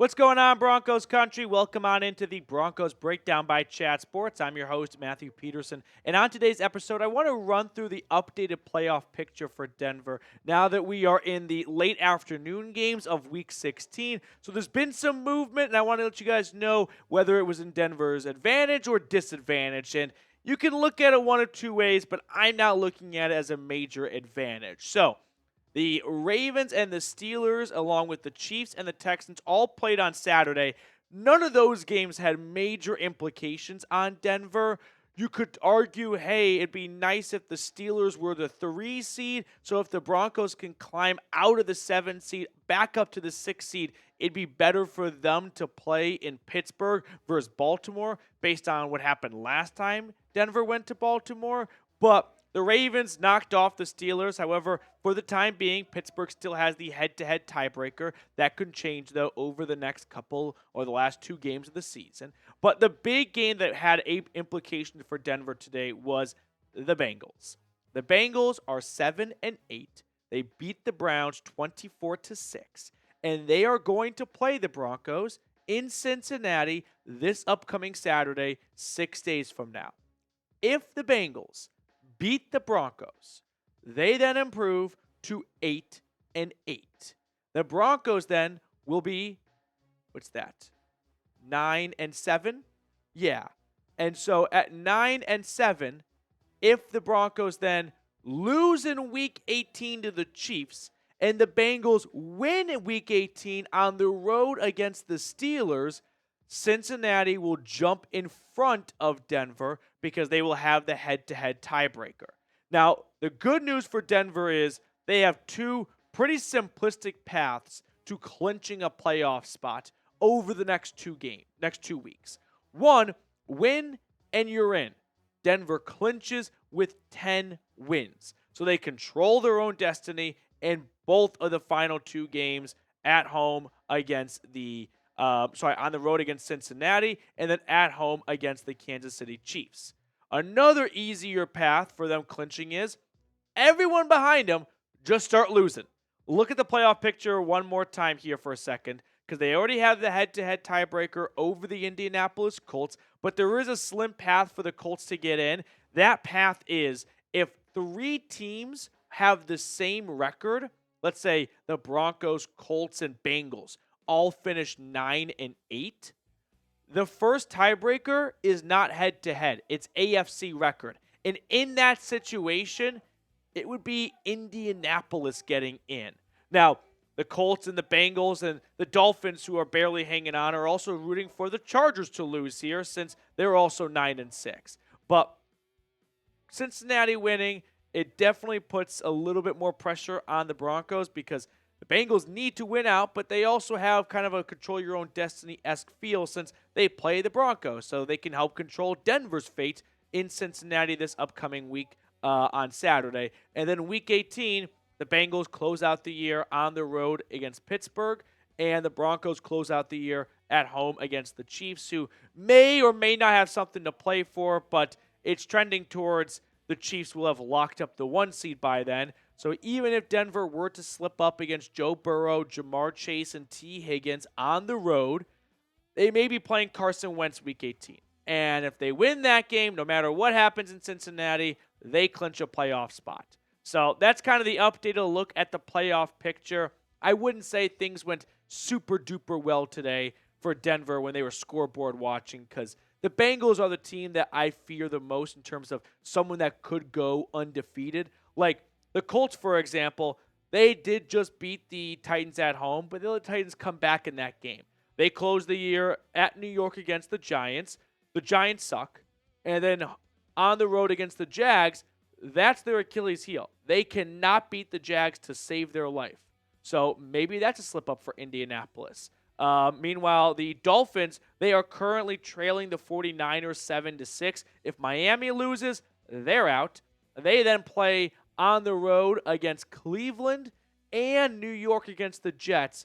What's going on, Broncos country? Welcome on into the Broncos Breakdown by Chat Sports. I'm your host, Matthew Peterson. And on today's episode, I want to run through the updated playoff picture for Denver now that we are in the late afternoon games of Week 16. So there's been some movement, and I want to let you guys know whether it was in Denver's advantage or disadvantage. And you can look at it one of two ways, but I'm not looking at it as a major advantage. So the Ravens and the Steelers, along with the Chiefs and the Texans, all played on Saturday. None of those games had major implications on Denver. You could argue, hey, it'd be nice if the Steelers were the 3 seed. So if the Broncos can climb out of the 7 seed back up to the 6 seed, it'd be better for them to play in Pittsburgh versus Baltimore based on what happened last time Denver went to Baltimore. But the Ravens knocked off the Steelers. However, for the time being, Pittsburgh still has the head-to-head tiebreaker. That could change, though, over the next couple or the last 2 games of the season. But the big game that had a implication for Denver today was the Bengals. The Bengals are 7-8. They beat the Browns 24-6, and they are going to play the Broncos in Cincinnati this upcoming Saturday, 6 days from now. If the Bengals beat the Broncos, they then improve to 8-8. The Broncos then will be, what's that? 9-7? Yeah. And so at 9-7, if the Broncos then lose in week 18 to the Chiefs and the Bengals win in week 18 on the road against the Steelers, Cincinnati will jump in front of Denver because they will have the head-to-head tiebreaker. Now, the good news for Denver is they have 2 pretty simplistic paths to clinching a playoff spot over the next 2 weeks. 1, win and you're in. Denver clinches with 10 wins. So they control their own destiny in both of the final 2 games at home against on the road against Cincinnati, and then at home against the Kansas City Chiefs. Another easier path for them clinching is everyone behind them just start losing. Look at the playoff picture one more time here for a second, because they already have the head-to-head tiebreaker over the Indianapolis Colts, but there is a slim path for the Colts to get in. That path is if 3 teams have the same record, let's say the Broncos, Colts, and Bengals, all finish 9-8. The first tiebreaker is not head-to-head. It's AFC record. And in that situation, it would be Indianapolis getting in. Now, the Colts and the Bengals and the Dolphins, who are barely hanging on, are also rooting for the Chargers to lose here since they're also 9-6. But Cincinnati winning, it definitely puts a little bit more pressure on the Broncos because the Bengals need to win out, but they also have kind of a control-your-own-destiny-esque feel since they play the Broncos, so they can help control Denver's fate in Cincinnati this upcoming week on Saturday. And then Week 18, the Bengals close out the year on the road against Pittsburgh, and the Broncos close out the year at home against the Chiefs, who may or may not have something to play for, but it's trending towards the Chiefs will have locked up the 1 seed by then. So even if Denver were to slip up against Joe Burrow, Jamar Chase, and T. Higgins on the road, they may be playing Carson Wentz Week 18. And if they win that game, no matter what happens in Cincinnati, they clinch a playoff spot. So that's kind of the updated look at the playoff picture. I wouldn't say things went super duper well today for Denver when they were scoreboard watching, because the Bengals are the team that I fear the most in terms of someone that could go undefeated. Like the Colts, for example, they did just beat the Titans at home, but the Titans come back in that game. They closed the year at New York against the Giants. The Giants suck. And then on the road against the Jags, that's their Achilles heel. They cannot beat the Jags to save their life. So maybe that's a slip up for Indianapolis. Meanwhile, the Dolphins, they are currently trailing the 49ers 7-6. If Miami loses, they're out. They then play on the road against Cleveland and New York against the Jets,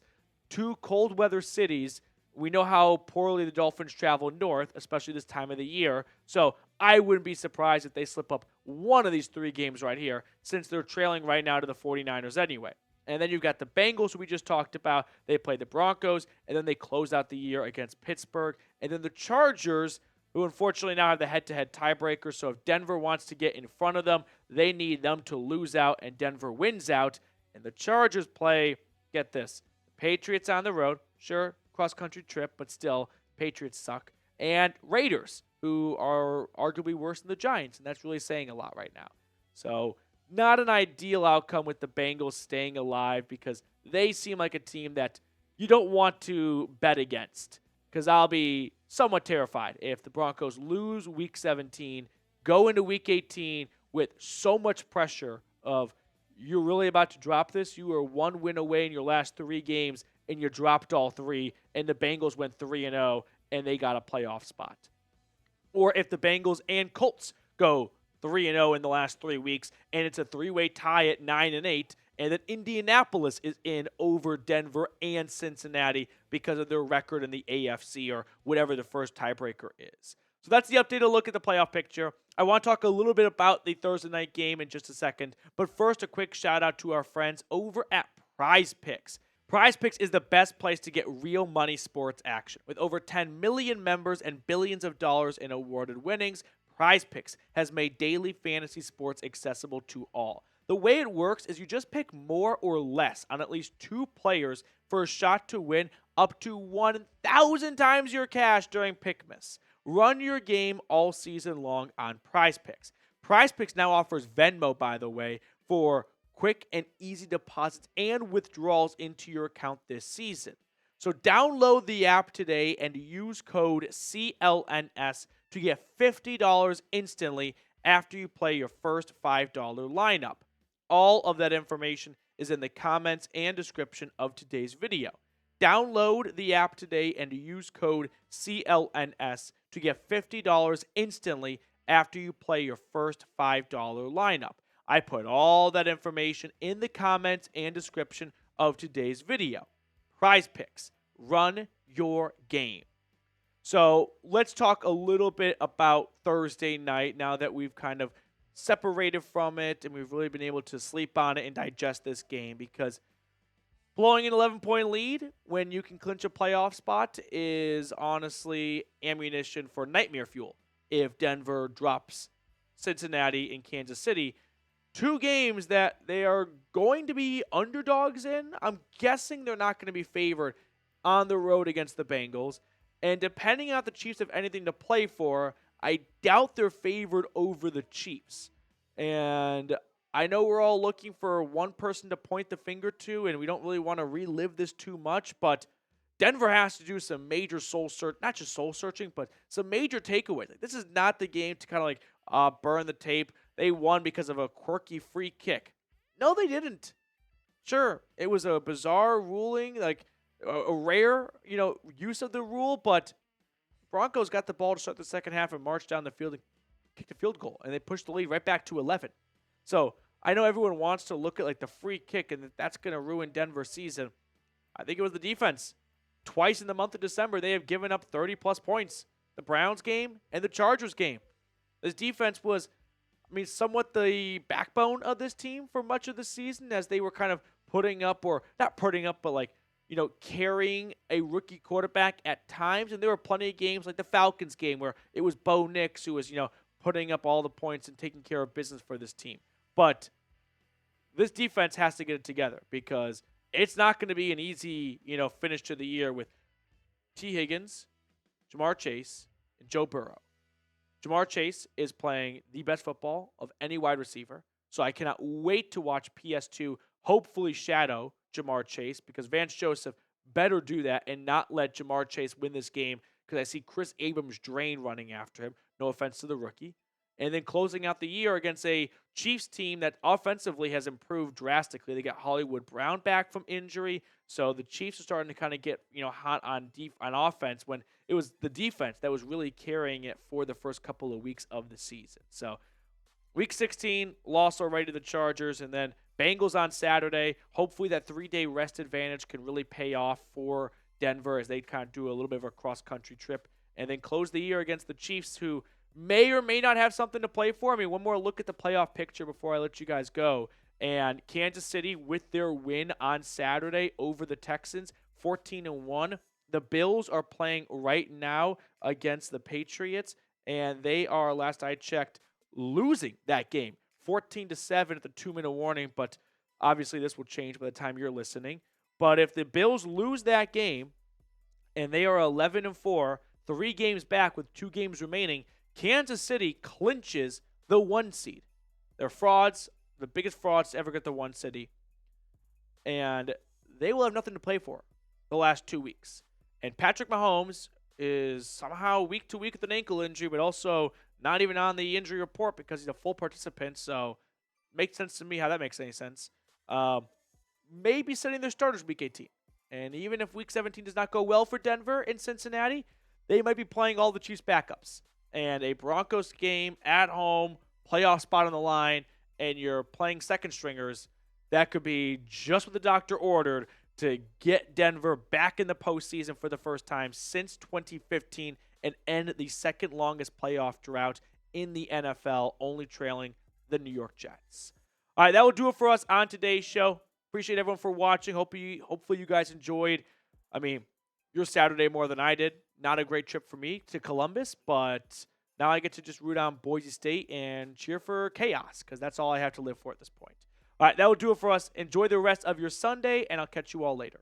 2 cold weather cities. We know how poorly the Dolphins travel north, especially this time of the year. So I wouldn't be surprised if they slip up one of these 3 games right here, since they're trailing right now to the 49ers anyway. And then you've got the Bengals, who we just talked about. They play the Broncos, and then they close out the year against Pittsburgh. And then the Chargers, who unfortunately now have the head-to-head tiebreaker. So if Denver wants to get in front of them, they need them to lose out, and Denver wins out. And the Chargers play, get this, the Patriots on the road. Sure, cross-country trip, but still, Patriots suck. And Raiders, who are arguably worse than the Giants, and that's really saying a lot right now. So not an ideal outcome with the Bengals staying alive, because they seem like a team that you don't want to bet against, because I'll be somewhat terrified if the Broncos lose Week 17, go into Week 18 with so much pressure of you're really about to drop this. You are one win away in your last 3 games, and you dropped all 3, and the Bengals went 3-0, and they got a playoff spot. Or if the Bengals and Colts go 3-0 in the last 3 weeks, and it's a 3-way tie at 9-8, and then Indianapolis is in over Denver and Cincinnati because of their record in the AFC or whatever the first tiebreaker is. So that's the updated look at the playoff picture. I want to talk a little bit about the Thursday night game in just a second, but first a quick shout out to our friends over at Prize Picks. Prize Picks is the best place to get real money sports action. With over 10 million members and billions of dollars in awarded winnings, Prize Picks has made daily fantasy sports accessible to all. The way it works is you just pick more or less on at least 2 players for a shot to win up to 1,000 times your cash during Pickmas. Run your game all season long on Prize Picks. Prize Picks now offers Venmo, by the way, for quick and easy deposits and withdrawals into your account this season. So download the app today and use code CLNS to get $50 instantly after you play your first $5 lineup. All of that information is in the comments and description of today's video. Download the app today and use code CLNS to get $50 instantly after you play your first $5 lineup. I put all that information in the comments and description of today's video. Prize Picks. Run your game. So let's talk a little bit about Thursday night now that we've kind of separated from it and we've really been able to sleep on it and digest this game, because blowing an 11-point lead when you can clinch a playoff spot is honestly ammunition for nightmare fuel. If Denver drops Cincinnati and Kansas City, 2 games that they are going to be underdogs in, I'm guessing they're not going to be favored on the road against the Bengals. And depending on if the Chiefs have anything to play for, I doubt they're favored over the Chiefs. And I know we're all looking for one person to point the finger to, and we don't really want to relive this too much, but Denver has to do some major not just soul searching, but some major takeaways. Like, this is not the game to kind of like burn the tape. They won because of a quirky free kick. No, they didn't. Sure, it was a bizarre ruling, like a rare, use of the rule, but Broncos got the ball to start the second half and marched down the field and kicked a field goal, and they pushed the lead right back to 11. So I know everyone wants to look at like the free kick and that's going to ruin Denver's season. I think it was the defense. Twice in the month of December, they have given up 30-plus points. The Browns game and the Chargers game. This defense was, somewhat the backbone of this team for much of the season, as they were kind of putting up, or not putting up, but like, carrying a rookie quarterback at times. And there were plenty of games like the Falcons game where it was Bo Nix who was, putting up all the points and taking care of business for this team. But this defense has to get it together, because it's not going to be an easy, finish to the year with T. Higgins, Jamar Chase, and Joe Burrow. Jamar Chase is playing the best football of any wide receiver, so I cannot wait to watch PS2 hopefully shadow Jamar Chase, because Vance Joseph better do that and not let Jamar Chase win this game, because I see Chris Abrams drain running after him. No offense to the rookie. And then closing out the year against a Chiefs team that offensively has improved drastically. They got Hollywood Brown back from injury, so the Chiefs are starting to kind of get hot on offense, when it was the defense that was really carrying it for the first couple of weeks of the season. So Week 16, loss already to the Chargers, and then Bengals on Saturday. Hopefully that 3-day rest advantage can really pay off for Denver as they kind of do a little bit of a cross-country trip, and then close the year against the Chiefs, who may or may not have something to play for. One more look at the playoff picture before I let you guys go. And Kansas City, with their win on Saturday over the Texans, 14-1. The Bills are playing right now against the Patriots, and they are, last I checked, losing that game 14-7 at the 2-minute warning. But obviously, this will change by the time you're listening. But if the Bills lose that game and they are 11-4, 3 games back with 2 games remaining, Kansas City clinches the 1 seed. They're frauds, the biggest frauds to ever get the 1 seed. And they will have nothing to play for the last 2 weeks. And Patrick Mahomes is somehow week to week with an ankle injury, but also not even on the injury report because he's a full participant. So makes sense to me how that makes any sense. Maybe setting their starters week 18. And even if week 17 does not go well for Denver and Cincinnati, they might be playing all the Chiefs' backups. And a Broncos game at home, playoff spot on the line, and you're playing second stringers, that could be just what the doctor ordered to get Denver back in the postseason for the first time since 2015 and end the second longest playoff drought in the NFL, only trailing the New York Jets. All right, that will do it for us on today's show. Appreciate everyone for watching. Hopefully you guys enjoyed, your Saturday more than I did. Not a great trip for me to Columbus, but now I get to just root on Boise State and cheer for chaos because that's all I have to live for at this point. All right, that will do it for us. Enjoy the rest of your Sunday, and I'll catch you all later.